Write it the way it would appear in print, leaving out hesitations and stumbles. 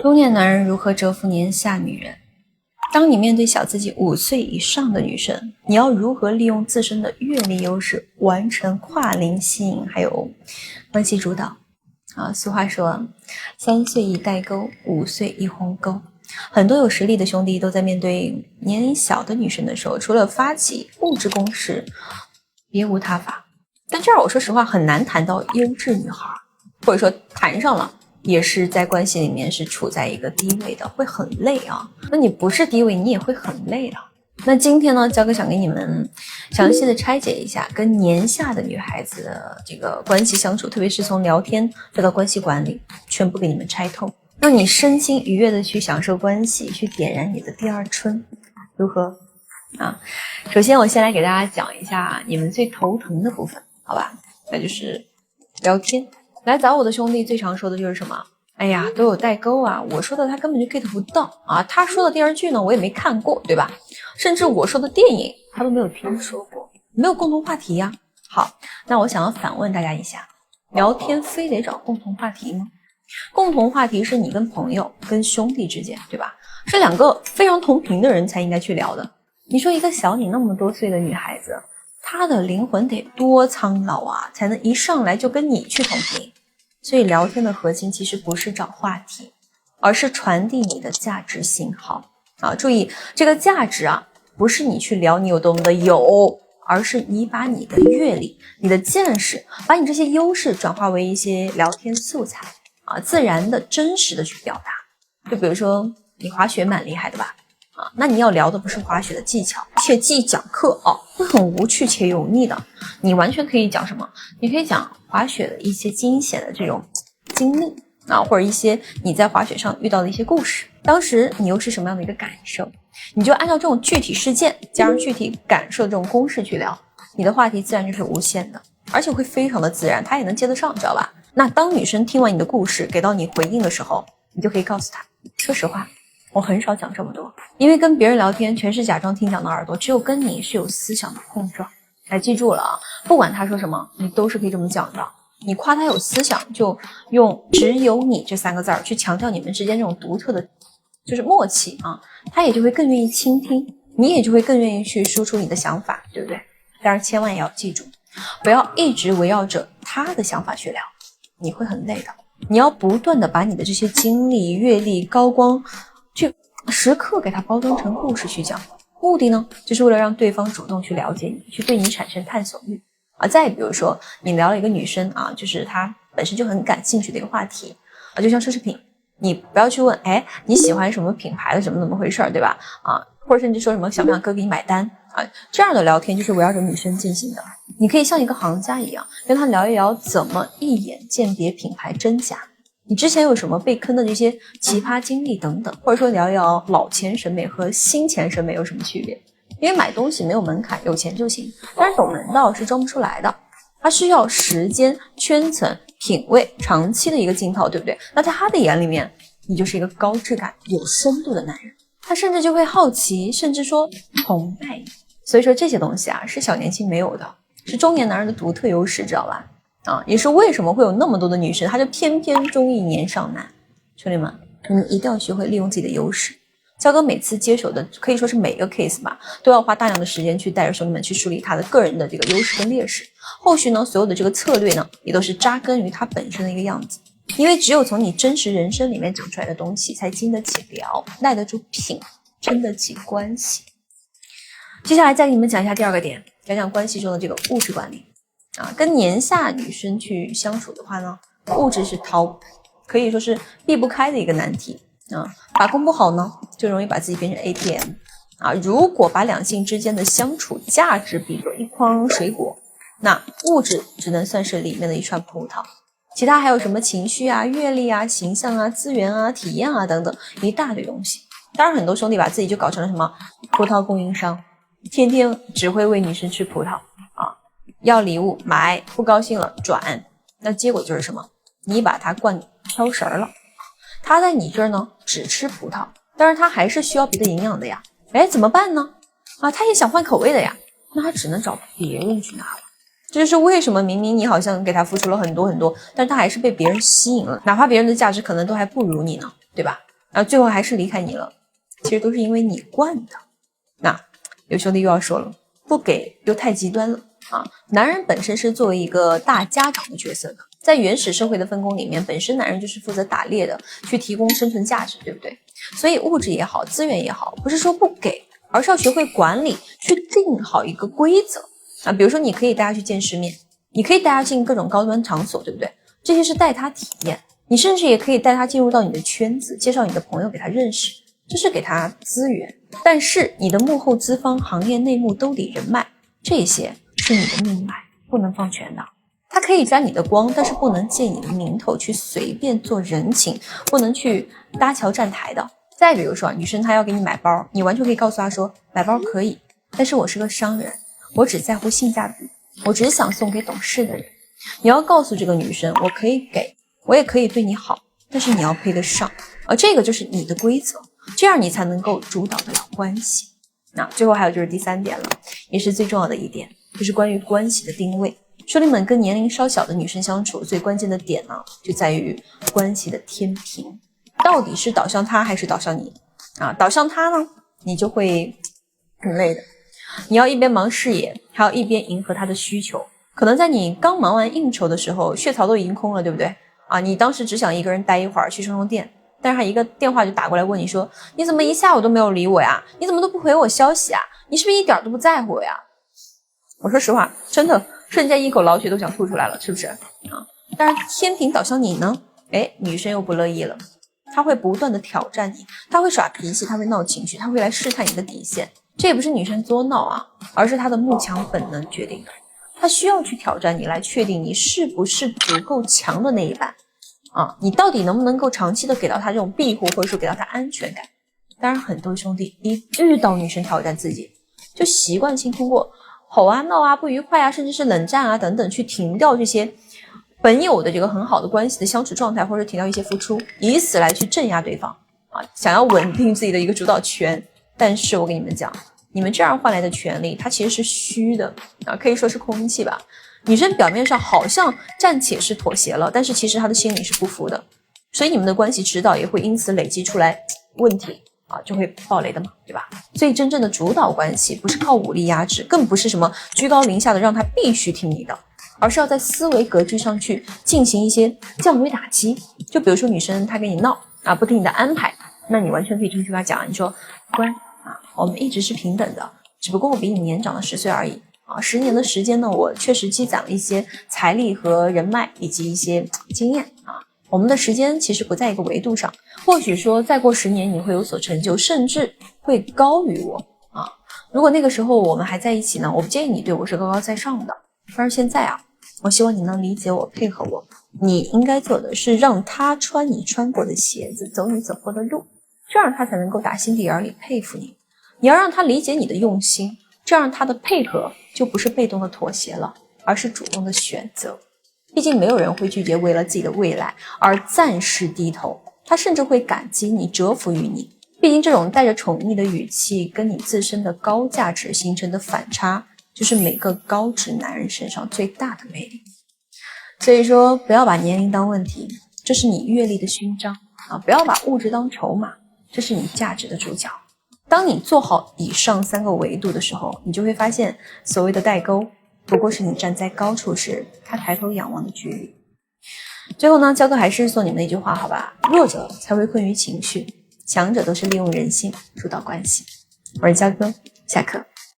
中年男人如何折服年下女人？当你面对小自己5岁以上的女生，你要如何利用自身的阅历优势完成跨龄吸引，还有关系主导俗话说3岁一代沟，5岁一鸿沟。很多有实力的兄弟都在面对年龄小的女生的时候，除了发起物质攻势，别无他法。但这儿我说实话很难谈到优质女孩，或者说谈上了也是在关系里面是处在一个低位的，会很累啊。那你不是低位，你也会很累了。那今天呢，焦哥想给你们详细的拆解一下跟年下的女孩子的这个关系相处，特别是从聊天再到关系管理，全部给你们拆透，让你身心愉悦的去享受关系，去点燃你的第二春，如何首先我先来给大家讲一下你们最头疼的部分，好吧？那就是聊天。来找我的兄弟最常说的就是什么？哎呀，都有代沟啊，我说的他根本就 get 不到啊，他说的电视剧呢我也没看过，对吧？甚至我说的电影他都没有听说过，没有共同话题呀。好，那我想要反问大家一下，聊天非得找共同话题吗？共同话题是你跟朋友跟兄弟之间，对吧？是2个非常同频的人才应该去聊的。你说一个小你那么多岁的女孩子，她的灵魂得多苍老啊，才能一上来就跟你去同频。所以聊天的核心其实不是找话题，而是传递你的价值信号注意这个价值不是你去聊你有多么的有，而是你把你的阅历、你的见识，把你这些优势转化为一些聊天素材自然的、真实的去表达。就比如说你滑雪蛮厉害的吧那你要聊的不是滑雪的技巧，切记讲课会很无趣且油腻的。你完全可以讲什么？你可以讲滑雪的一些惊险的这种经历或者一些你在滑雪上遇到的一些故事，当时你又是什么样的一个感受？你就按照这种具体事件加上具体感受的这种公式去聊，你的话题自然就是无限的，而且会非常的自然，他也能接得上，知道吧？那当女生听完你的故事给到你回应的时候，你就可以告诉她，说实话我很少讲这么多，因为跟别人聊天全是假装听讲的耳朵，只有跟你是有思想的碰撞。来，记住了不管他说什么你都是可以这么讲的。你夸他有思想，就用只有你这3个字去强调你们之间这种独特的就是默契他也就会更愿意倾听，你也就会更愿意去输出你的想法，对不对？当然千万也要记住，不要一直围绕着他的想法去聊，你会很累的。你要不断的把你的这些经历、阅历、高光去时刻给它包装成故事去讲，目的呢，就是为了让对方主动去了解你，去对你产生探索欲再比如说你聊了一个女生就是她本身就很感兴趣的一个话题就像奢侈品，你不要去问你喜欢什么品牌的怎么回事对吧或者甚至说什么想不想哥给你买单这样的聊天就是围绕着女生进行的。你可以像一个行家一样跟她聊一聊怎么一眼鉴别品牌真假，你之前有什么被坑的这些奇葩经历等等，或者说聊一聊老钱审美和新钱审美有什么区别。因为买东西没有门槛，有钱就行，但是懂门道是装不出来的，它需要时间、圈层、品味、长期的一个浸泡，对不对？那在他的眼里面，你就是一个高质感、有深度的男人，他甚至就会好奇，甚至说崇拜你。所以说这些东西是小年轻没有的，是中年男人的独特优势，知道吧？也是为什么会有那么多的女生，她就偏偏中意年上男。兄弟们，你们一定要学会利用自己的优势。焦哥每次接手的可以说是每个 case 吧，都要花大量的时间去带着兄弟们去梳理他的个人的这个优势跟劣势。后续呢，所有的这个策略呢，也都是扎根于他本身的一个样子。因为只有从你真实人生里面讲出来的东西，才经得起聊，耐得住品，撑得起关系。接下来再给你们讲一下第2个点，讲讲关系中的这个物质管理跟年下女生去相处的话呢，物质是可以说是避不开的一个难题把控不好呢，就容易把自己变成 ATM 如果把两性之间的相处价值比作一筐水果，那物质只能算是里面的一串葡萄，其他还有什么情绪阅历形象资源体验等等一大堆东西。当然很多兄弟把自己就搞成了什么葡萄供应商，天天只会喂女生吃葡萄要礼物买，不高兴了转，那结果就是什么？你把他灌挑食了，他在你这儿呢只吃葡萄，但是他还是需要别的营养的呀。怎么办呢？他也想换口味的呀，那他只能找别人去拿了。这就是为什么明明你好像给他付出了很多很多，但是他还是被别人吸引了，哪怕别人的价值可能都还不如你呢。对吧？然后最后还是离开你了，其实都是因为你惯的。那有兄弟又要说了，不给又太极端了啊！男人本身是作为一个大家长的角色的，在原始社会的分工里面，本身男人就是负责打猎的，去提供生存价值，对不对？所以物质也好，资源也好，不是说不给，而是要学会管理，去定好一个规则啊。比如说，你可以带他去见世面，你可以带他进各种高端场所，对不对？这些是带他体验，你甚至也可以带他进入到你的圈子，介绍你的朋友给他认识，这是给他资源。但是你的幕后资方、行业内幕、兜底人脉，这些是你的命脉，不能放权的。他可以沾你的光，但是不能借你的名头去随便做人情，不能去搭桥站台的。再比如说，女生她要给你买包，你完全可以告诉她说，买包可以，但是我是个商人，我只在乎性价比，我只想送给懂事的人。你要告诉这个女生，我可以给，我也可以对你好，但是你要配得上，而这个就是你的规则，这样你才能够主导得了关系。那最后还有就是第3点了，也是最重要的一点，就是关于关系的定位。兄弟们，跟年龄稍小的女生相处，最关键的点呢，就在于关系的天平，到底是导向她还是导向你啊？导向她呢，你就会很累的，你要一边忙事业，还要一边迎合她的需求。可能在你刚忙完应酬的时候，血槽都已经空了，对不对啊？你当时只想一个人待一会儿，去充充电，但是他一个电话就打过来问你说，你怎么一下午都没有理我呀？你怎么都不回我消息啊？你是不是一点都不在乎我呀？我说实话，真的瞬间一口老血都想吐出来了，是不是啊？但是天平导向你呢，女生又不乐意了，她会不断的挑战你，她会耍脾气，她会闹情绪，她会来试探你的底线。这也不是女生作闹啊，而是她的慕强本能决定的。她需要去挑战你，来确定你是不是足够强的那一半啊，你到底能不能够长期的给到她这种庇护，或者说给到她安全感。当然很多兄弟一遇到女生挑战自己，就习惯性通过吼啊闹啊不愉快啊，甚至是冷战啊等等，去停掉这些本有的这个很好的关系的相处状态，或者停掉一些付出，以此来去镇压对方啊，想要稳定自己的一个主导权。但是我跟你们讲，你们这样换来的权利，它其实是虚的啊，可以说是空气吧。女生表面上好像暂且是妥协了，但是其实她的心里是不服的，所以你们的关系迟早也会因此累积出来问题啊，就会爆雷的嘛，对吧？所以真正的主导关系不是靠武力压制，更不是什么居高临下的让他必须听你的，而是要在思维格局上去进行一些降维打击。就比如说女生她跟你闹啊，不听你的安排，那你完全可以这么去跟她讲，你说乖啊，我们一直是平等的，只不过我比你年长了10岁而已啊，10年的时间呢，我确实积攒了一些财力和人脉以及一些经验啊。我们的时间其实不在一个维度上，或许说再过10年你会有所成就，甚至会高于我啊。如果那个时候我们还在一起呢，我不建议你对我是高高在上的。但是现在啊，我希望你能理解我，配合我。你应该做的是让他穿你穿过的鞋子，走你走过的路，这样他才能够打心底眼里佩服你。你要让他理解你的用心，这样他的配合就不是被动的妥协了，而是主动的选择。毕竟没有人会拒绝为了自己的未来而暂时低头，他甚至会感激你，折服于你。毕竟这种带着宠溺的语气跟你自身的高价值形成的反差，就是每个高质男人身上最大的魅力。所以说不要把年龄当问题，这是你阅历的勋章啊！不要把物质当筹码，这是你价值的主角。当你做好以上3个维度的时候，你就会发现所谓的代沟不过是你站在高处时他抬头仰望的距离。最后呢，焦哥还是说你们那句话好吧，弱者才会困于情绪，强者都是利用人性主导关系。我是焦哥，下课。